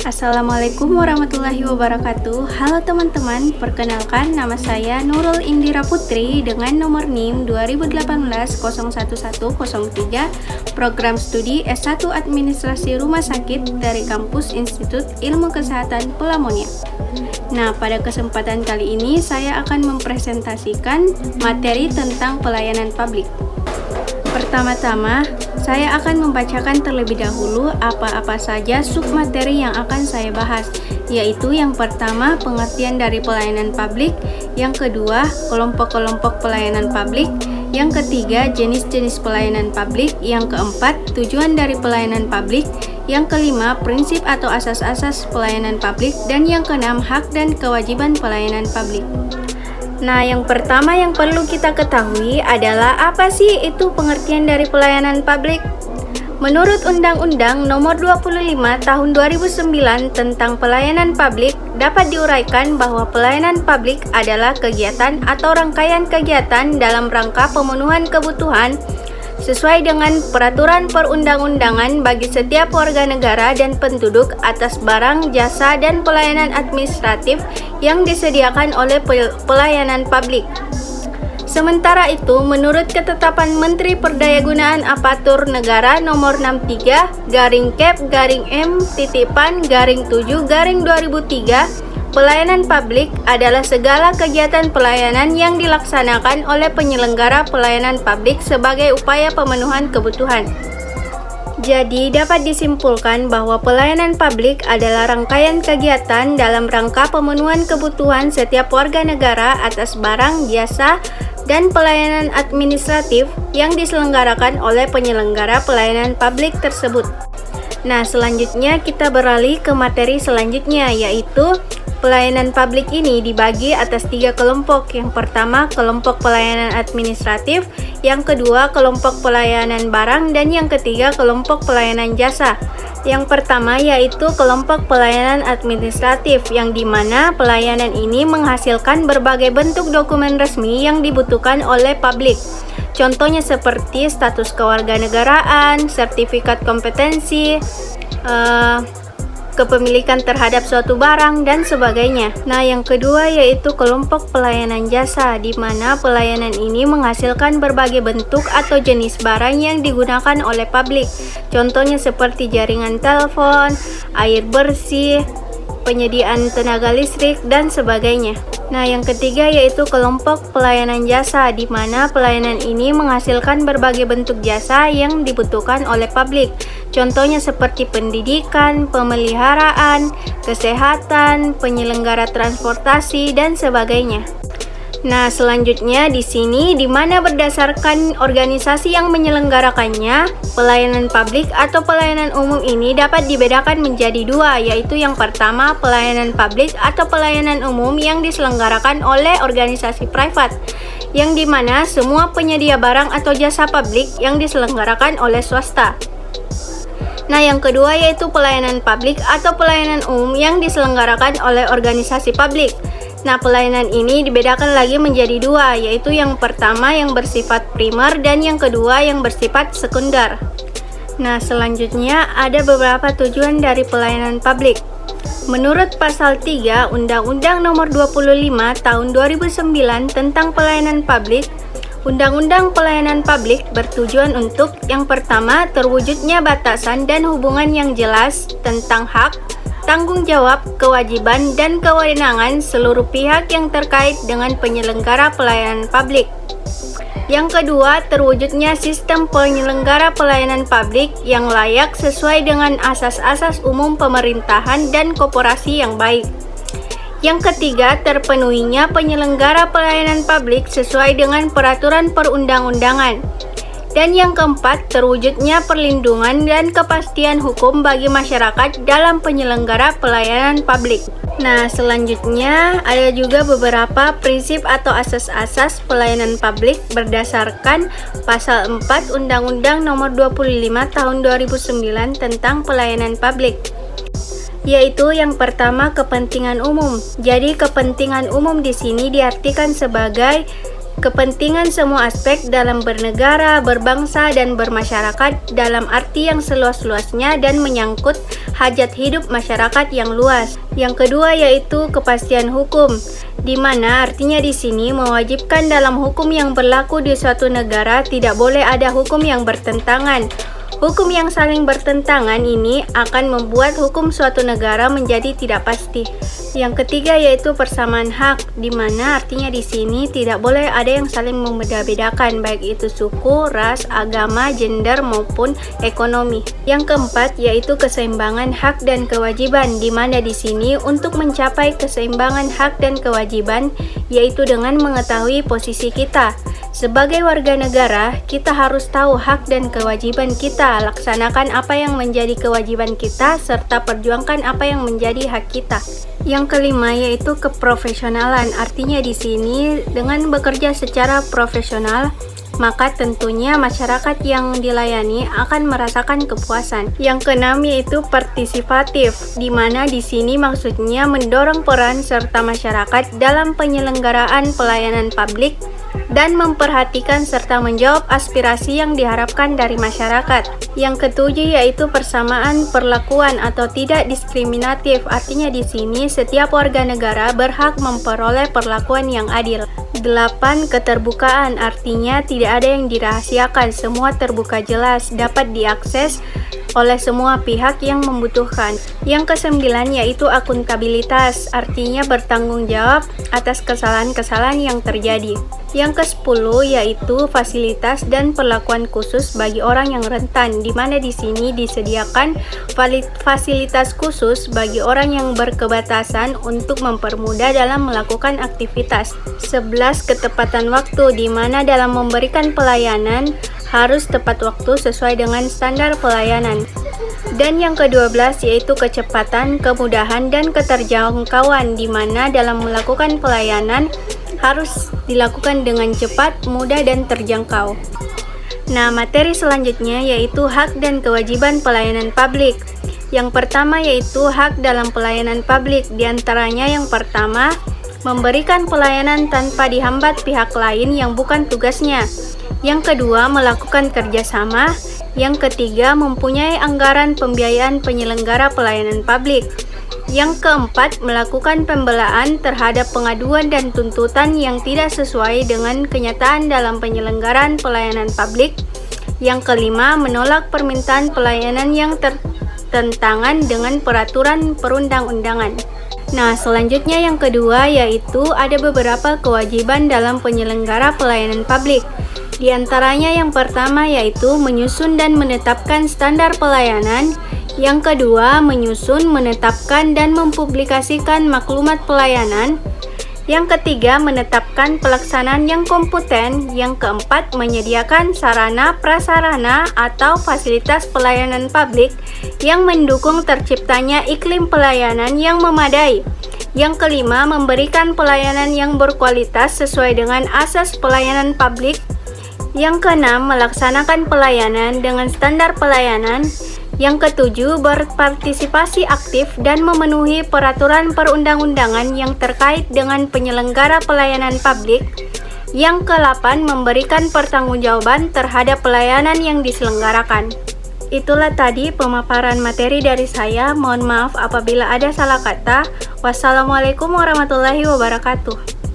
Assalamualaikum warahmatullahi wabarakatuh. Halo teman-teman, perkenalkan nama saya Nurul Indira Putri dengan nomor NIM 2018-01103, program studi S1 Administrasi Rumah Sakit dari kampus Institut Ilmu Kesehatan Pelamonia. Nah, pada kesempatan kali ini saya akan mempresentasikan materi tentang pelayanan publik. Pertama-tama, saya akan membacakan terlebih dahulu apa-apa saja submateri yang akan saya bahas, yaitu yang pertama pengertian dari pelayanan publik, yang kedua kelompok-kelompok pelayanan publik, yang ketiga jenis-jenis pelayanan publik, yang keempat tujuan dari pelayanan publik, yang kelima prinsip atau asas-asas pelayanan publik, dan yang keenam hak dan kewajiban pelayanan publik. Nah, yang pertama yang perlu kita ketahui adalah apa sih itu pengertian dari pelayanan publik? Menurut Undang-Undang Nomor 25 Tahun 2009 tentang Pelayanan Publik, dapat diuraikan bahwa pelayanan publik adalah kegiatan atau rangkaian kegiatan dalam rangka pemenuhan kebutuhan sesuai dengan peraturan perundang-undangan bagi setiap warga negara dan penduduk atas barang, jasa, dan pelayanan administratif yang disediakan oleh pelayanan publik. Sementara itu, menurut ketetapan Menteri Perdayagunaan Aparatur Negara Nomor 63/M-7/2003, pelayanan publik adalah segala kegiatan pelayanan yang dilaksanakan oleh penyelenggara pelayanan publik sebagai upaya pemenuhan kebutuhan. Jadi, dapat disimpulkan bahwa pelayanan publik adalah rangkaian kegiatan dalam rangka pemenuhan kebutuhan setiap warga negara atas barang, jasa, dan pelayanan administratif yang diselenggarakan oleh penyelenggara pelayanan publik tersebut. Nah, selanjutnya kita beralih ke materi selanjutnya, yaitu pelayanan publik ini dibagi atas 3 kelompok. Yang pertama, kelompok pelayanan administratif, yang kedua, kelompok pelayanan barang, dan yang ketiga, kelompok pelayanan jasa. Yang pertama yaitu kelompok pelayanan administratif, yang dimana pelayanan ini menghasilkan berbagai bentuk dokumen resmi yang dibutuhkan oleh publik. Contohnya seperti status kewarganegaraan, sertifikat kompetensi, kepemilikan terhadap suatu barang, dan sebagainya. Nah, yang kedua yaitu kelompok pelayanan jasa, di mana pelayanan ini menghasilkan berbagai bentuk atau jenis barang yang digunakan oleh publik. Contohnya seperti jaringan telepon, air bersih, penyediaan tenaga listrik, dan sebagainya. Nah, yang ketiga yaitu kelompok pelayanan jasa, di mana pelayanan ini menghasilkan berbagai bentuk jasa yang dibutuhkan oleh publik. Contohnya seperti pendidikan, pemeliharaan, kesehatan, penyelenggara transportasi, dan sebagainya. Nah, selanjutnya di sini di mana berdasarkan organisasi yang menyelenggarakannya, pelayanan publik atau pelayanan umum ini dapat dibedakan menjadi 2, yaitu yang pertama pelayanan publik atau pelayanan umum yang diselenggarakan oleh organisasi privat, yang dimana semua penyedia barang atau jasa publik yang diselenggarakan oleh swasta. Nah, yang kedua yaitu pelayanan publik atau pelayanan umum yang diselenggarakan oleh organisasi publik. Nah, pelayanan ini dibedakan lagi menjadi 2, yaitu yang pertama yang bersifat primer dan yang kedua yang bersifat sekunder. Nah, selanjutnya ada beberapa tujuan dari pelayanan publik. Menurut pasal 3 Undang-Undang Nomor 25 Tahun 2009 tentang Pelayanan Publik, Undang-Undang Pelayanan Publik bertujuan untuk yang pertama, terwujudnya batasan dan hubungan yang jelas tentang hak, tanggung jawab, kewajiban, dan kewenangan seluruh pihak yang terkait dengan penyelenggara pelayanan publik. Yang kedua, terwujudnya sistem penyelenggara pelayanan publik yang layak sesuai dengan asas-asas umum pemerintahan dan koperasi yang baik. Yang ketiga, terpenuhinya penyelenggara pelayanan publik sesuai dengan peraturan perundang-undangan. Dan yang keempat, terwujudnya perlindungan dan kepastian hukum bagi masyarakat dalam penyelenggara pelayanan publik. Nah, selanjutnya ada juga beberapa prinsip atau asas-asas pelayanan publik berdasarkan pasal 4 Undang-Undang Nomor 25 Tahun 2009 tentang Pelayanan Publik. Yaitu yang pertama kepentingan umum. Jadi kepentingan umum di sini diartikan sebagai kepentingan semua aspek dalam bernegara, berbangsa, dan bermasyarakat dalam arti yang seluas-luasnya dan menyangkut hajat hidup masyarakat yang luas. Yang kedua yaitu kepastian hukum, di mana artinya di sini mewajibkan dalam hukum yang berlaku di suatu negara tidak boleh ada hukum yang bertentangan. Hukum yang saling bertentangan ini akan membuat hukum suatu negara menjadi tidak pasti. Yang ketiga yaitu persamaan hak, di mana artinya di sini tidak boleh ada yang saling membeda-bedakan, baik itu suku, ras, agama, gender maupun ekonomi. Yang keempat yaitu keseimbangan hak dan kewajiban, di mana di sini untuk mencapai keseimbangan hak dan kewajiban yaitu dengan mengetahui posisi kita. Sebagai warga negara, kita harus tahu hak dan kewajiban kita, laksanakan apa yang menjadi kewajiban kita, serta perjuangkan apa yang menjadi hak kita. Yang kelima yaitu keprofesionalan, artinya di sini dengan bekerja secara profesional, maka tentunya masyarakat yang dilayani akan merasakan kepuasan. Yang keenam yaitu partisipatif, di mana di sini maksudnya mendorong peran serta masyarakat dalam penyelenggaraan pelayanan publik dan memperhatikan serta menjawab aspirasi yang diharapkan dari masyarakat. Yang ketujuh yaitu persamaan perlakuan atau tidak diskriminatif, artinya di sini setiap warga negara berhak memperoleh perlakuan yang adil. 8. Keterbukaan, artinya tidak ada yang dirahasiakan, semua terbuka jelas, dapat diakses oleh semua pihak yang membutuhkan. Yang kesembilan yaitu akuntabilitas, artinya bertanggung jawab atas kesalahan-kesalahan yang terjadi. Yang ke-10 yaitu fasilitas dan perlakuan khusus bagi orang yang rentan, di mana di sini disediakan fasilitas khusus bagi orang yang berketerbatasan untuk mempermudah dalam melakukan aktivitas. 11. Ketepatan waktu, di mana dalam memberikan pelayanan harus tepat waktu sesuai dengan standar pelayanan. Dan yang ke-12 yaitu kecepatan, kemudahan, dan keterjangkauan, di mana dalam melakukan pelayanan harus dilakukan dengan cepat, mudah, dan terjangkau. Nah, materi selanjutnya yaitu hak dan kewajiban pelayanan publik. Yang pertama yaitu hak dalam pelayanan publik, diantaranya yang pertama, memberikan pelayanan tanpa dihambat pihak lain yang bukan tugasnya. Yang kedua, melakukan kerjasama. Yang ketiga, mempunyai anggaran pembiayaan penyelenggara pelayanan publik. Yang keempat, melakukan pembelaan terhadap pengaduan dan tuntutan yang tidak sesuai dengan kenyataan dalam penyelenggaraan pelayanan publik. Yang kelima, menolak permintaan pelayanan yang tertentangan dengan peraturan perundang-undangan. Nah, selanjutnya yang kedua yaitu ada beberapa kewajiban dalam penyelenggara pelayanan publik. Di antaranya yang pertama yaitu menyusun dan menetapkan standar pelayanan. Yang kedua, menyusun, menetapkan, dan mempublikasikan maklumat pelayanan. Yang ketiga, menetapkan pelaksanaan yang kompeten. Yang keempat, menyediakan sarana, prasarana, atau fasilitas pelayanan publik yang mendukung terciptanya iklim pelayanan yang memadai. Yang kelima, memberikan pelayanan yang berkualitas sesuai dengan asas pelayanan publik. Yang keenam, melaksanakan pelayanan dengan standar pelayanan. Yang ketujuh, berpartisipasi aktif dan memenuhi peraturan perundang-undangan yang terkait dengan penyelenggara pelayanan publik. Yang ke-8, memberikan pertanggungjawaban terhadap pelayanan yang diselenggarakan. Itulah tadi pemaparan materi dari saya. Mohon maaf apabila ada salah kata. Wassalamualaikum warahmatullahi wabarakatuh.